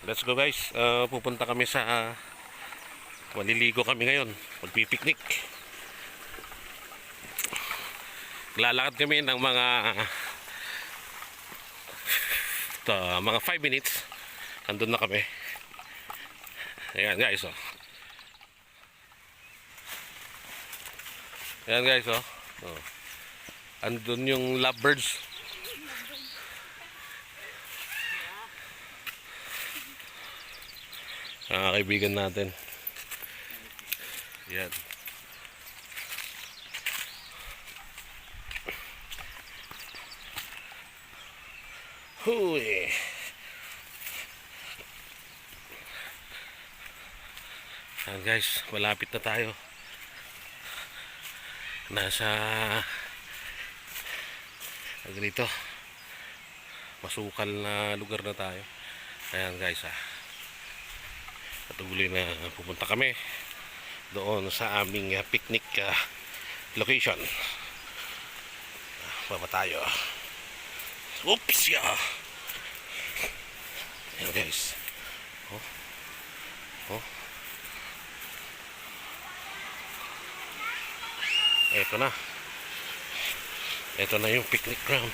Let's go guys. Pupunta kami sa maliligo kami ngayon. Magpipiknik. Lalakad kami ng mga 5 minutes. Andun na kami. Ayan guys, oh. Ayan guys, oh. Oh. Andun yung lovebirds. Kaibigan natin. Yan. Huy. Yan guys, malapit na tayo. Nasa dito masukal na lugar na tayo. Ayan guys, patuloy na pupunta kami doon sa aming picnic location. Baba tayo. Oops, yeah. Ayan guys. Oh. Oh. Ito na. Ito na yung picnic ground.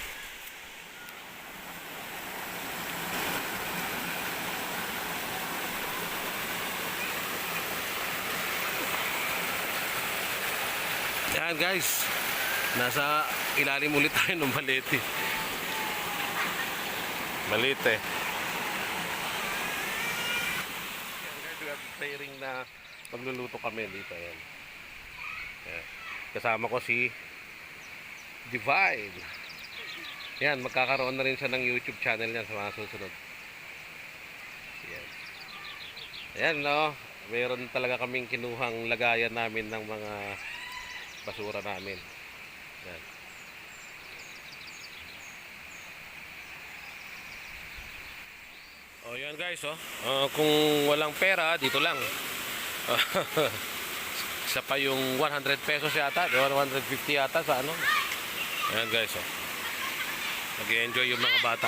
Yan guys, nasa ilalim ulit tayo ng malete. Malete. Yan guys, we are preparing na magluluto kami dito. Yan. Yan. Kasama ko si Divine. Yan, magkakaroon na rin siya ng YouTube channel yan sa mga susunod. Yan. Ayan, no? Mayroon talaga kaming kinuhang lagayan namin ng mga basura namin. Yan. Oh, yan guys, oh. Kung walang pera, dito lang. Isa pa yung 100 pesos yata, 150 yata sa ano. Ayan guys, oh. Nag-enjoy yung mga bata.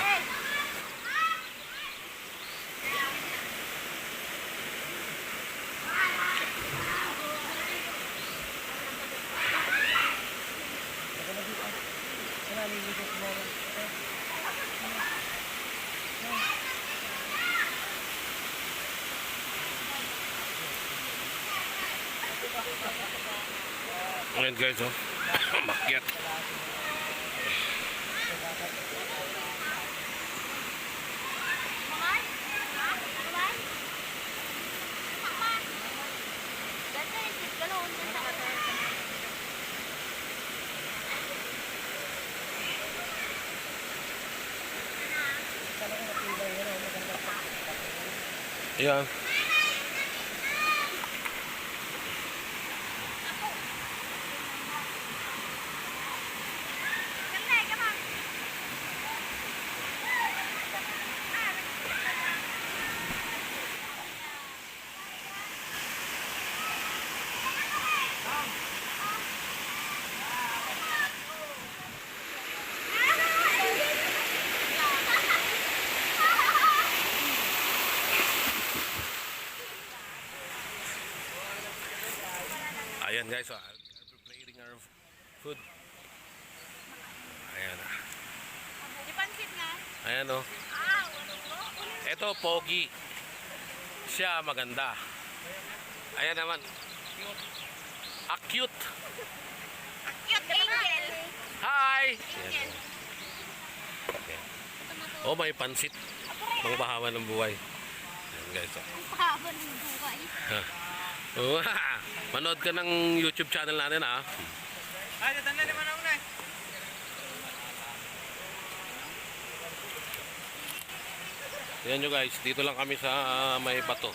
Ayan guys, oh. Makyat. Ayan. Ayan guys, so we're preparing our food. Ayan. Ipansit nga. Ayan, oh. Ito, pogi. Siya maganda. Ayan naman. Cute. Cute angel. Hi! Angel. Okay. Oh, may pansit. Pangpahawan ng buhay. Ayan guys, oh. Pangpahawan ng buhay. Oh, manood ka ng YouTube channel natin, ha? Ay, tatanda naman ako na. Ayan nyo guys, dito lang kami sa may bato.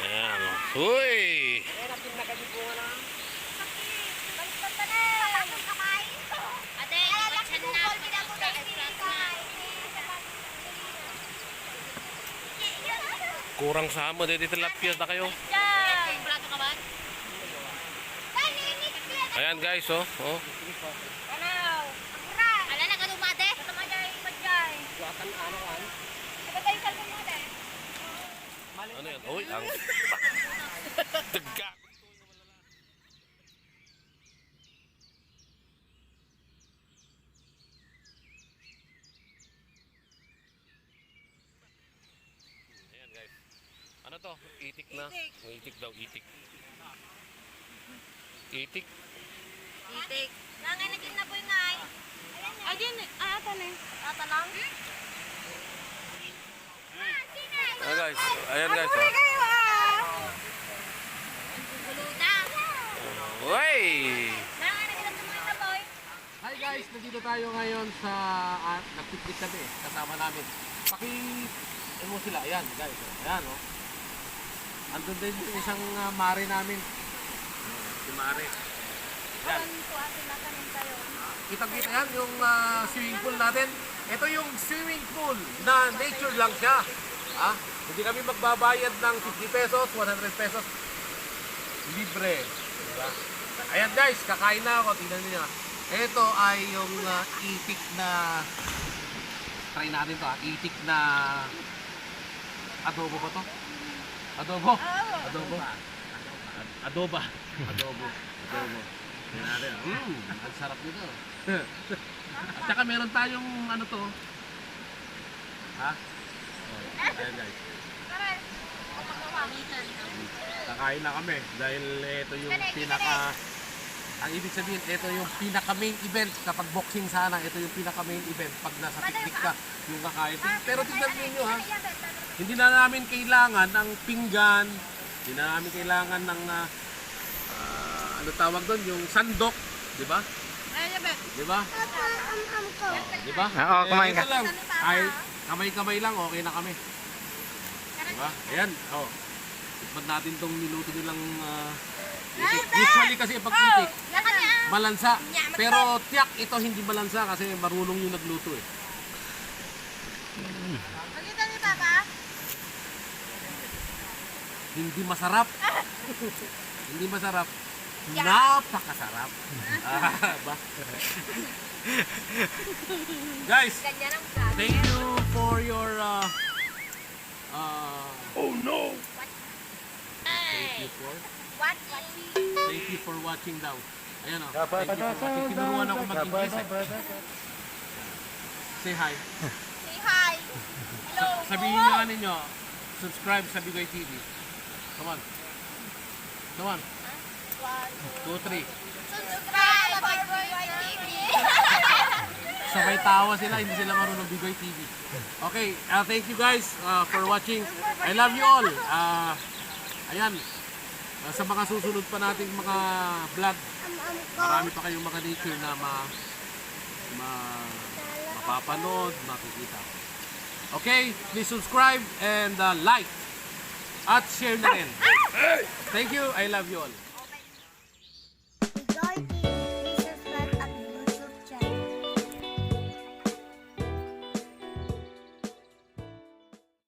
Ayan, oh. Uy! Kurang sama dito tilapia na kayo. Ayan guys, oh. Oh. Alala ka dumade? Ano yan? Uy, ang... Daga! Ayan guys. Ano to? Itik na. Itik daw, itik. Itik. Itik. Nangay na kinaboy ngay. Ay, din. Ata na eh. Ata lang? Ayan guys. Ayan guys. Bulutang. Uy! Nangay na kinaboy. Hi guys! Nandito tayo ngayon sa... nagpiplit kami. Kasama namin. Mo sila. Ayan guys. Ayan oh. Andun din yung isang mare namin. Si Mare. Ayan. Kitang-kita yan yung swimming pool natin. Ito yung swimming pool na nature lang siya. Hindi kami magbabayad ng 50 pesos, 100 pesos. Libre. Diba? Ayan guys, kakain na ako. Tingnan niyo. Ito ay yung itik na... Try natin to itik na... Adobo ba to? Adobo? Adobo? Adobo. Adobo. Tingnan natin. Ang sarap nito. At saka meron tayong ano to. Ayan guys. Kakain na kami dahil ito yung pinaka... Ang ibig sabihin, ito yung pinaka main event kapag boxing sana. Ito yung pinaka main event pag nasa picnic ka yung kakain. Pero tignan niyo ha. Hindi na namin kailangan ng pinggan. Hindi na namin kailangan ng ano tawag doon, yung sandok, di ba? Di ba? Di ba? Oo, kumain ka. Ito lang. Ay, kamay-kamay lang, okay na kami. Di ba? Ayan, oh. Tikman natin tong niluto nilang itik. Usually kasi pag itik, malansa. Pero tiyak ito hindi malansa kasi marunong yung nagluto eh. Magkita ni Papa? Hindi masarap. Hindi masarap. Napakasarap. Ba? Guys, Ganyan ang vlog. thank you for your oh no. Thank you for watching daw. Ayan o. Thank you for watching. Tinuruan ako mag-English eh. Say hi. Say hi. Hello. Sabihin nyo ninyo, subscribe sa Bigay TV. Come on. Come on. 2, 3. Subscribe for Boy TV. Sabay tawa sila, hindi sila marunong Bigay TV. Okay, thank you guys for watching. I love you all. Ayan, sa mga susunod pa nating mga vlog, marami pa kayong mga nature na mapapanood, makikita. Okay, please subscribe and like at share na rin. Thank you, I love you all.